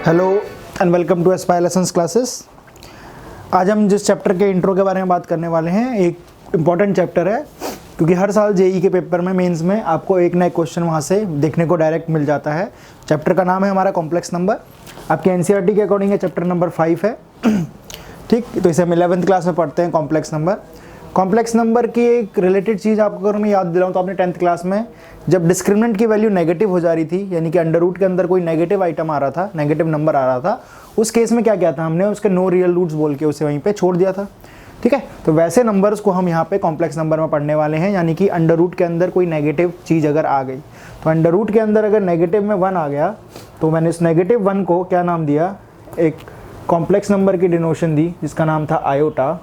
Hello and welcome to Aspire Lessons classes. आज हम जिस चैप्टर के इंट्रो के बारे में बात करने वाले हैं, एक इम्पॉर्टेंट चैप्टर है क्योंकि हर साल जेई के पेपर में मेंस में आपको एक ना एक क्वेश्चन वहाँ से देखने को डायरेक्ट मिल जाता है। चैप्टर का नाम है हमारा कॉम्प्लेक्स नंबर। आपके एनसीईआरटी के अकॉर्डिंग ये चैप्टर नंबर 5 है। ठीक, तो इसे हम 11th क्लास में पढ़ते हैं कॉम्प्लेक्स नंबर। कॉम्प्लेक्स नंबर की एक रिलेटेड चीज़ आपको अगर मैं याद दिलाऊं तो आपने 10th क्लास में जब डिस्क्रिमिनेंट की वैल्यू नेगेटिव हो जा रही थी, यानी कि अंडर रूट के अंदर कोई नेगेटिव आइटम आ रहा था, नेगेटिव नंबर आ रहा था, उस केस में क्या किया था हमने, उसके नो रियल रूट्स बोल के उसे वहीं पे छोड़ दिया था। ठीक है, तो वैसे नंबर्स को हम यहाँ पे कॉम्प्लेक्स नंबर में पढ़ने वाले हैं, यानी कि अंडर रूट के अंदर कोई नेगेटिव चीज़ अगर आ गई, तो अंडर रूट के अंदर अगर नेगेटिव में 1 आ गया तो मैंने इस नेगेटिव 1 को क्या नाम दिया, एक कॉम्प्लेक्स नंबर की डिनोशन दी जिसका नाम था आयोटा।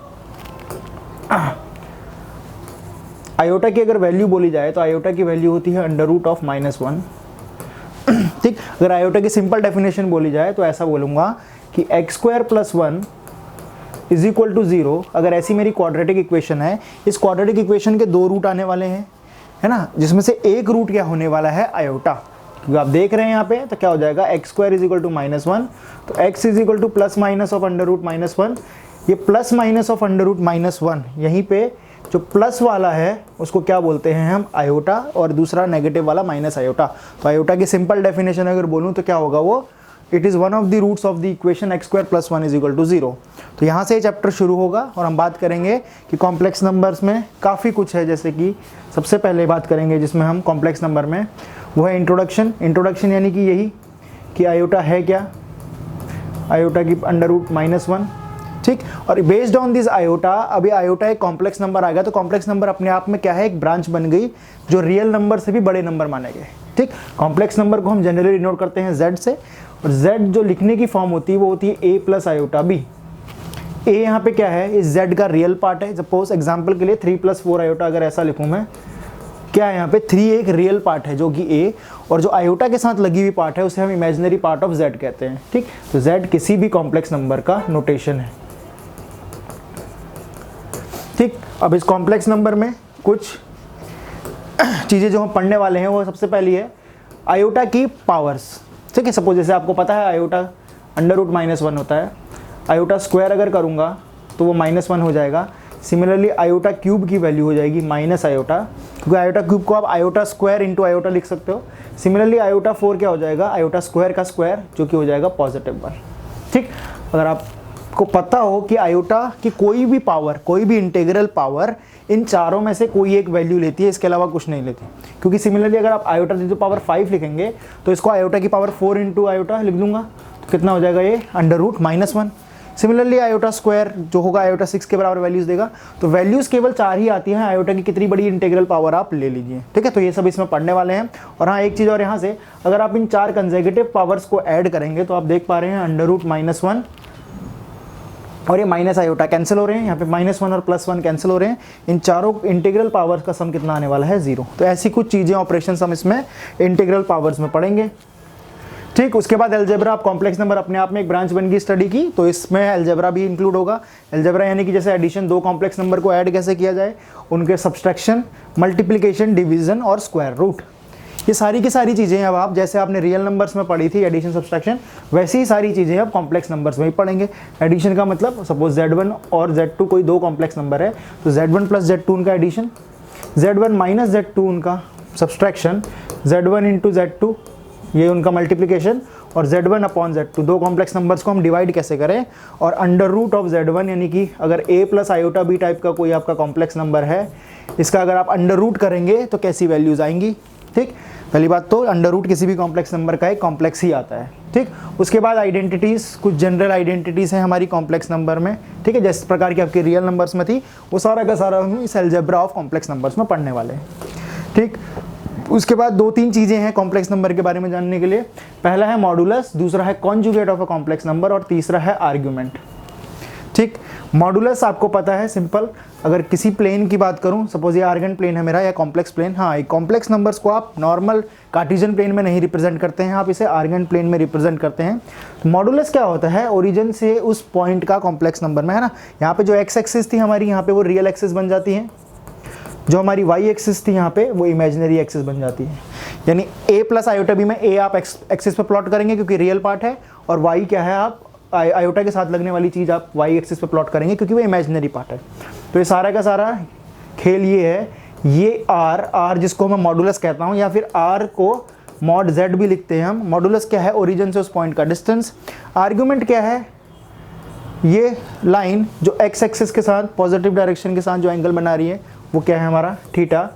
आयोटा की अगर वैल्यू बोली जाए तो आयोटा की वैल्यू होती है अंडर रूट ऑफ -1। ठीक, अगर आयोटा की सिंपल डेफिनेशन बोली जाए तो ऐसा बोलूँगा कि x² + 1 इज इक्वल टू 0। अगर ऐसी मेरी क्वाड्रेटिक इक्वेशन है, इस क्वाड्रेटिक इक्वेशन के 2 रूट आने वाले हैं, है ना, जिसमें से एक रूट क्या होने वाला है, आयोटा। क्योंकि आप देख रहे हैं यहाँ पे तो क्या हो जाएगा, x² इज इक्वल टू -1, तो x is equal to plus minus of under root -1। ये plus minus of under root -1, यहीं पे जो प्लस वाला है उसको क्या बोलते हैं हम, आयोटा, और दूसरा नेगेटिव वाला माइनस आयोटा। तो आयोटा की सिंपल डेफिनेशन अगर बोलूँ तो क्या होगा वो, it is one of the roots of the equation x² + 1 is equal to 0। तो यहाँ से ये चैप्टर शुरू होगा और हम बात करेंगे कि कॉम्प्लेक्स नंबर्स में काफ़ी कुछ है। जैसे कि सबसे पहले बात करेंगे जिसमें हम कॉम्प्लेक्स नंबर में, वो है इंट्रोडक्शन। इंट्रोडक्शन यानी कि यही कि आयोटा है क्या, आयोटा की अंडर रूट -1। ठीक, और बेस्ड ऑन दिस आयोटा, अभी आयोटा एक कॉम्प्लेक्स नंबर आ गया तो कॉम्प्लेक्स नंबर अपने आप में क्या है, एक ब्रांच बन गई जो रियल नंबर से भी बड़े नंबर माने गए। ठीक, कॉम्प्लेक्स नंबर को हम जनरली डिनोट करते हैं z से, और z जो लिखने की फॉर्म होती है वो होती है a + आयोटा b। a यहाँ पे क्या है, इस z का रियल पार्ट है। सपोज एग्जाम्पल के लिए 3 + 4 आयोटा अगर ऐसा लिखूँ मैं, क्या है यहाँ पे 3 एक रियल पार्ट है जो कि a, और जो आयोटा के साथ लगी हुई पार्ट है उसे हम इमेजिनरी पार्ट ऑफ z कहते हैं। ठीक, तो z किसी भी कॉम्प्लेक्स नंबर का नोटेशन है। ठीक, अब इस कॉम्प्लेक्स नंबर में कुछ चीज़ें जो हम पढ़ने वाले हैं वो सबसे पहली है आयोटा की पावर्स। ठीक है, सपोज जैसे आपको पता है आयोटा अंडर रूट -1 होता है, आयोटा स्क्वायर अगर करूँगा तो वो -1 हो जाएगा। सिमिलरली आयोटा क्यूब की वैल्यू हो जाएगी माइनस आयोटा, क्योंकि आयोटा क्यूब को आप आयोटा स्क्वायर इंटू आयोटा लिख सकते हो। सिमिलरली आयोटा 4 क्या हो जाएगा, आयोटा स्क्वायर का स्क्वायर, जो कि हो जाएगा +1। ठीक, अगर आपको पता हो कि आयोटा की कोई भी पावर, कोई भी इंटीग्रल पावर इन चारों में से कोई एक वैल्यू लेती है, इसके अलावा कुछ नहीं लेती। क्योंकि सिमिलरली अगर आप आयोटा की पावर 5 लिखेंगे तो इसको आयोटा की पावर 4 इंटू आयोटा लिख दूंगा तो कितना हो जाएगा, ये under root -1। Similarly iota square जो होगा आयोटा 6 के बराबर वैल्यूज़ देगा। तो वैल्यूज़ केवल 4 ही आती हैं, आयोटा की कितनी बड़ी इंटीग्रल पावर आप ले लीजिए। ठीक है, तो ये सब इसमें पढ़ने वाले हैं। और हाँ, एक चीज़ और, यहाँ से अगर आप इन 4 कंसेक्यूटिव पावर्स को ऐड करेंगे तो आप देख पा रहे हैं अंडर रूट -1 और ये माइनस आयोटा कैंसिल हो रहे हैं, यहाँ पे -1 और +1 कैंसिल हो रहे हैं। इन चारों इंटीग्रल पावर्स का सम कितना आने वाला है, 0। तो ऐसी कुछ चीज़ें, ऑपरेशन हम इसमें इंटीग्रल पावर्स में पढ़ेंगे। ठीक, उसके बाद अलजेब्रा। आप कॉम्प्लेक्स नंबर अपने आप में एक ब्रांच बन गई स्टडी की, तो इसमें अलजेब्रा भी इंक्लूड होगा। अलजेब्रा यानी कि जैसे एडिशन, 2 कॉम्प्लेक्स नंबर को ऐड कैसे किया जाए, उनके सब्सट्रैक्शन, मल्टीप्लिकेशन, डिवीजन और स्क्वायर रूट, ये सारी की सारी चीज़ें अब आप, जैसे आपने रियल नंबर्स में पढ़ी थी एडिशन सब्सट्रैक्शन, वैसी ही सारी चीज़ें अब कॉम्प्लेक्स नंबर्स में ही पढ़ेंगे। एडिशन का मतलब सपोज Z1 और Z2 कोई 2 कॉम्प्लेक्स नंबर है तो Z1 + Z2 उनका एडिशन, Z1 - Z2 उनका सब्सट्रैक्शन, Z1 इंटू Z2 ये उनका मल्टीप्लिकेशन, और Z1 upon Z2। 2 complex numbers को हम डिवाइड कैसे करें, और अंडर रूट ऑफ Z1, यानी कि अगर a + आयोटा b टाइप का कोई आपका कॉम्प्लेक्स नंबर है, इसका अगर आप अंडर रूट करेंगे तो कैसी वैल्यूज़ आएंगी। ठीक, पहली बात तो अंडर रूट किसी भी कॉम्प्लेक्स नंबर का एक कॉम्प्लेक्स ही आता है। ठीक, उसके बाद आइडेंटिटीज़, कुछ जनरल आइडेंटिटीज़ हैं हमारी कॉम्प्लेक्स नंबर में। ठीक है, जिस प्रकार की आपकी रियल नंबर्स में थी वो सारा का सारा हम इस अलजेब्रा ऑफ कॉम्प्लेक्स नंबर्स में पढ़ने वाले हैं। ठीक, उसके बाद 2-3 चीज़ें हैं कॉम्प्लेक्स नंबर के बारे में जानने के लिए। पहला है मॉडुलस, दूसरा है conjugate of a complex number, और तीसरा है आर्ग्यूमेंट। ठीक, मॉडुलस आपको पता है, सिंपल। अगर किसी प्लेन की बात करूं, सपोज ये आर्गन प्लेन है मेरा या कॉम्प्लेक्स प्लेन। हाँ, एक कॉम्प्लेक्स नंबर्स को आप नॉर्मल कार्टेशियन प्लेन में नहीं रिप्रेजेंट करते हैं, आप इसे आर्गन प्लेन में रिप्रेजेंट करते हैं। तो मॉडुलस क्या होता है, ओरिजिन से उस पॉइंट का कॉम्प्लेक्स नंबर में, है ना। यहाँ पे जो एक्स एक्सिस थी हमारी, यहाँ पे वो रियल एक्सिस बन जाती है। जो हमारी वाई एक्सिस थी यहाँ पे, वो इमेजिनरी एक्सिस बन जाती है। यानी a + आयोटा b में a आप एक्सिस पे प्लॉट करेंगे क्योंकि रियल पार्ट है, और वाई क्या है, आप आयोटा के साथ लगने वाली चीज़ आप वाई एक्सिस पे प्लॉट करेंगे क्योंकि वो इमेजिनरी पार्ट है। तो ये सारा का सारा खेल ये है, ये आर जिसको मैं मॉडुलस कहता हूँ, या फिर आर को मॉड जेड भी लिखते हैं हम। मॉडुलस क्या है, ओरिजिन से उस पॉइंट का डिस्टेंस। आर्ग्यूमेंट क्या है, ये लाइन जो एक्स एक्सिस के साथ पॉजिटिव डायरेक्शन के साथ जो एंगल बना रही है वो क्या है हमारा थीटा,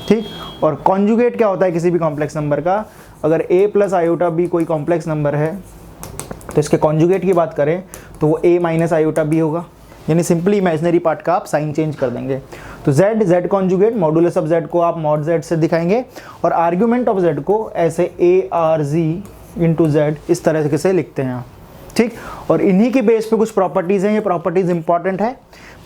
ठीक। और कॉन्जुगेट क्या होता है किसी भी कॉम्प्लेक्स नंबर का, अगर a प्लस आयोटा b कोई कॉम्प्लेक्स नंबर है तो इसके कॉन्जुगेट की बात करें तो वो a माइनस आयोटा b होगा, यानी सिंपली इमेजिनरी पार्ट का आप साइन चेंज कर देंगे। तो z conjugate modulus of z को आप मॉड z से दिखाएंगे और आर्ग्यूमेंट ऑफ z को ऐसे a r z into z इस तरह से लिखते हैं, ठीक। और इन्हीं के बेस पे कुछ प्रॉपर्टीज़ हैं, ये प्रॉपर्टीज़ इंपॉर्टेंट है।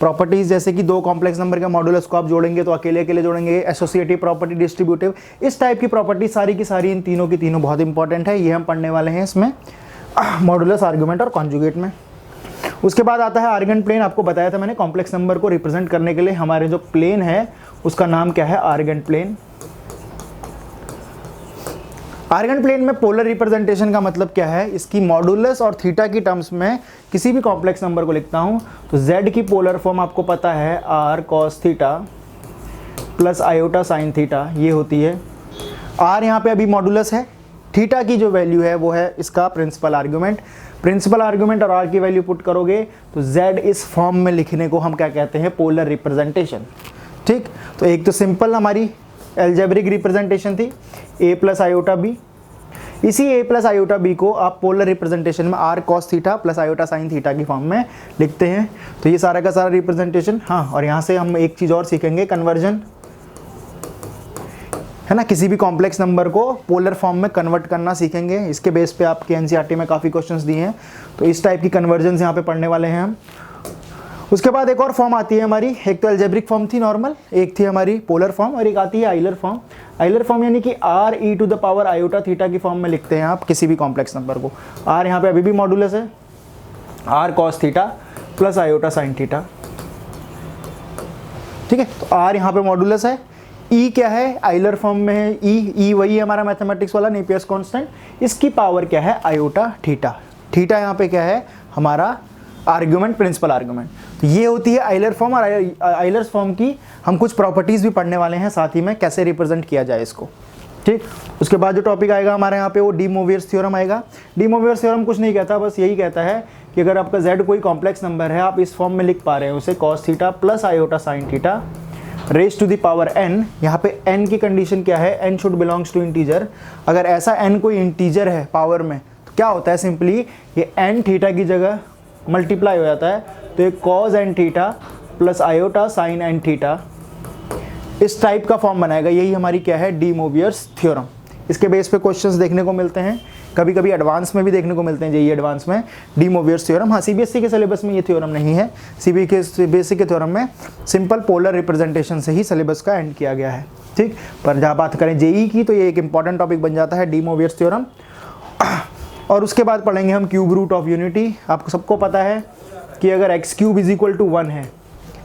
प्रॉपर्टीज़ जैसे कि दो कॉम्प्लेक्स नंबर के मॉडुलस को आप जोड़ेंगे तो अकेले अकेले जोड़ेंगे, एसोसिएटिव प्रॉपर्टी, डिस्ट्रीब्यूटिव, इस टाइप की प्रॉपर्टी सारी की सारी इन तीनों की तीनों बहुत इंपॉर्टेंट है। ये हम पढ़ने वाले हैं इसमें मॉडुलस, आर्गुमेंट और कॉन्जुगेट में। उसके बाद आता है आर्गन प्लेन। आपको बताया था मैंने, कॉम्प्लेक्स नंबर को रिप्रेजेंट करने के लिए हमारे जो प्लेन है उसका नाम क्या है, आर्गन प्लेन। आर्गन प्लेन में पोलर रिप्रेजेंटेशन का मतलब क्या है, इसकी मॉडुलस और थीटा की टर्म्स में किसी भी कॉम्प्लेक्स नंबर को लिखता हूं तो z की पोलर फॉर्म आपको पता है r cos theta plus iota sine theta, ये होती है। r यहाँ पे अभी मॉडुलस है, थीटा की जो वैल्यू है वो है इसका प्रिंसिपल आर्गुमेंट। प्रिंसिपल आर्गुमेंट और r की वैल्यू पुट करोगे तो z इस फॉर्म में लिखने को हम क्या कहते हैं, पोलर रिप्रेजेंटेशन, ठीक। तो एक तो सिंपल हमारी एल्जेब्रिक रिप्रेजेंटेशन थी a प्लस आयोटा b, इसी a प्लस आयोटा b को आप पोलर रिप्रेजेंटेशन में r cos theta plus iota sine theta की फॉर्म में लिखते हैं। तो ये सारा का सारा रिप्रेजेंटेशन। हाँ, और यहाँ से हम एक चीज़ और सीखेंगे, कन्वर्जन, है ना, किसी भी कॉम्प्लेक्स नंबर को पोलर फॉर्म में कन्वर्ट करना सीखेंगे। इसके बेस पे आपके एनसीईआरटी में काफ़ी क्वेश्चंस दिए हैं, तो इस टाइप की कन्वर्जन यहाँ पे पढ़ने वाले हैं हम। उसके बाद एक और फॉर्म आती है हमारी, एक तो एल्जेब्रिक फॉर्म थी नॉर्मल, एक थी हमारी पोलर फॉर्म, और एक आती है आइलर फॉर्म। आइलर फॉर्म यानी कि r e to the power iota theta की फॉर्म में लिखते हैं आप किसी भी कॉम्प्लेक्स नंबर को। r यहाँ पे अभी भी मॉडुलस है, r cos theta plus iota sine theta, ठीक है। तो r यहाँ पे मॉडुलस है, e क्या है, आइलर फॉर्म में है, e वही है हमारा मैथमेटिक्स वाला नेपियर्स कांस्टेंट, इसकी पावर क्या है, आयोटा थीटा। थीटा यहाँ पे क्या है, हमारा आर्गुमेंट, प्रिंसिपल आर्गुमेंट। तो ये होती है आइलर फॉर्म, और आइलर्स फॉर्म की हम कुछ प्रॉपर्टीज़ भी पढ़ने वाले हैं साथ ही में, कैसे रिप्रेजेंट किया जाए इसको, ठीक। उसके बाद जो टॉपिक आएगा हमारे यहाँ पे वो डी मोवियर्स थ्योरम आएगा। डी मोवियर्स थ्योरम कुछ नहीं कहता, बस यही कहता है कि अगर आपका z कोई कॉम्प्लेक्स नंबर है, आप इस फॉर्म में लिख पा रहे हैं उसे cos theta plus iota sine theta raise to the power n। यहाँ पे n की कंडीशन क्या है, n should belongs to integer. अगर ऐसा n कोई इंटीजर है पावर में तो क्या होता है, सिंपली ये n थीटा की जगह मल्टीप्लाई हो जाता है, तो एक cos n theta plus iota sign n theta इस टाइप का फॉर्म बनाएगा। यही हमारी क्या है, डी मोवियर्स थ्योरम। इसके बेस पे क्वेश्चंस देखने को मिलते हैं, कभी कभी एडवांस में भी देखने को मिलते हैं, जेईई एडवांस में डी मोवियर्स थ्योरम। हाँ, सीबीएसई के सिलेबस में ये थ्योरम नहीं है, सीबीएसई के थ्योरम में सिंपल पोलर रिप्रेजेंटेशन से ही सिलेबस का एंड किया गया है, ठीक। पर जहाँ बात करें जेईई की तो ये एक इंपॉर्टेंट टॉपिक बन जाता है, डी मोवियर्स थ्योरम। और उसके बाद पढ़ेंगे हम क्यूब रूट ऑफ यूनिटी। आपको सबको पता है कि अगर x cube is equal to 1 है,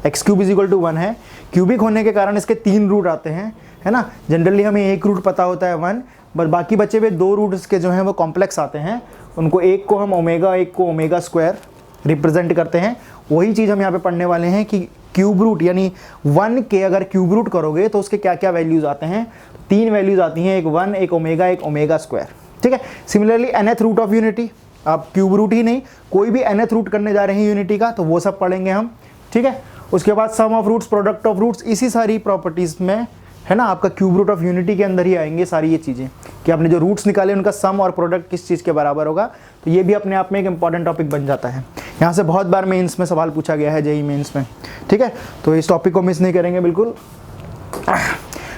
x cube is equal to 1 है, क्यूबिक होने के कारण इसके 3 रूट आते हैं, है ना। जनरली हमें एक रूट पता होता है 1, बट बाकी बचे हुए 2 रूट इसके जो हैं वो कॉम्प्लेक्स आते हैं, उनको एक को हम ओमेगा, एक को ओमेगा स्क्वायर रिप्रेजेंट करते हैं। वही चीज़ हम यहाँ पे पढ़ने वाले हैं कि क्यूब रूट यानी 1 के अगर क्यूब रूट करोगे तो उसके क्या क्या वैल्यूज़ आते हैं। 3 वैल्यूज़ आती हैं, एक 1, एक ओमेगा स्क्वायर, ठीक है। Similarly nth root of unity, आप क्यूब रूट ही नहीं कोई भी nth रूट करने जा रहे हैं यूनिटी का, तो वो सब पढ़ेंगे हम, ठीक है। उसके बाद sum of roots, product of roots, इसी सारी प्रॉपर्टीज़ में, है ना, आपका क्यूब रूट ऑफ यूनिटी के अंदर ही आएंगे सारी ये चीज़ें कि आपने जो रूट्स निकाले उनका सम और प्रोडक्ट किस चीज़ के बराबर होगा। तो ये भी अपने आप में एक इंपॉर्टेंट टॉपिक बन जाता है। यहाँ से बहुत बार मेंस में सवाल पूछा गया है, जेईई मेंस में, ठीक है। तो इस टॉपिक को मिस नहीं करेंगे बिल्कुल।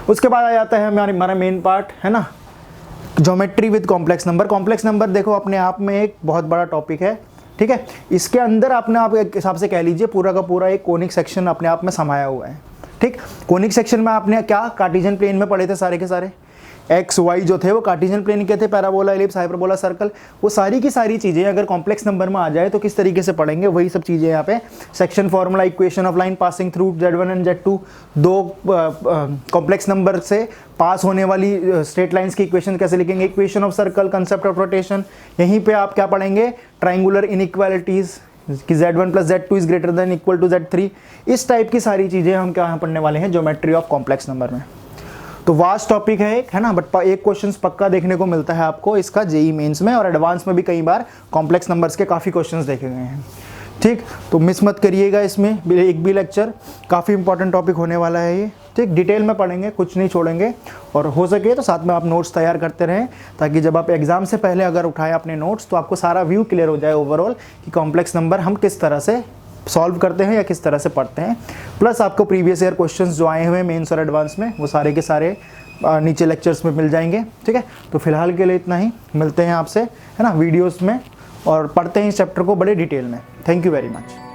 उसके बाद आ जाता है हमारा मेन पार्ट, है ना, geometry with complex number. Complex number देखो अपने आप में एक बहुत बड़ा टॉपिक है, ठीक है। इसके अंदर आपने आप एक हिसाब से कह लीजिए पूरा का पूरा एक कोनिक सेक्शन अपने आप में समाया हुआ है, ठीक। कोनिक सेक्शन में आपने क्या कार्टेशियन प्लेन में पढ़े थे सारे के सारे, एक्स वाई जो थे वो कार्टेशियन प्लेन के थे, पैराबोला, एलिप्स, हाइपरबोला, सर्कल, वो सारी की सारी चीज़ें अगर कॉम्प्लेक्स नंबर में आ जाए तो किस तरीके से पढ़ेंगे, वही सब चीज़ें यहाँ पे। Section formula, equation of line passing through Z1 and Z2, दो कॉम्प्लेक्स नंबर से पास होने वाली स्ट्रेट लाइंस की इक्वेशन कैसे लिखेंगे, equation of circle, concept of rotation. यहीं पे आप क्या पढ़ेंगे, ट्राइंगुलर इनइक्वालिटीज़ कि Z1 plus Z2 is greater than equal to Z3। इस टाइप की सारी चीज़ें हम क्या पढ़ने वाले हैं ज्योमेट्री ऑफ कॉम्प्लेक्स नंबर में। तो वास्ट टॉपिक है एक, है ना, बट एक क्वेश्चन पक्का देखने को मिलता है आपको इसका जेई मेंस में, और एडवांस में भी कई बार कॉम्प्लेक्स नंबर्स के काफ़ी क्वेश्चंस देखे गए हैं। ठीक, तो मिस मत करिएगा इसमें एक भी लेक्चर, काफ़ी इंपॉर्टेंट टॉपिक होने वाला है ये। ठीक, डिटेल में पढ़ेंगे, कुछ नहीं छोड़ेंगे, और हो सके तो साथ में आप नोट्स तैयार करते रहें, ताकि जब आप एग्जाम से पहले अगर उठाएं अपने नोट्स तो आपको सारा व्यू क्लियर हो जाए ओवरऑल कि कॉम्प्लेक्स नंबर हम किस तरह से सॉल्व करते हैं या किस तरह से पढ़ते हैं। प्लस आपको प्रीवियस ईयर क्वेश्चंस जो आए हुए हैं मेंस और एडवांस में, वो सारे के सारे नीचे लेक्चर्स में मिल जाएंगे। ठीक है, तो फिलहाल के लिए इतना ही, मिलते हैं आपसे, है ना, वीडियोस में, और पढ़ते हैं इस चैप्टर को बड़े डिटेल में। Thank you very much.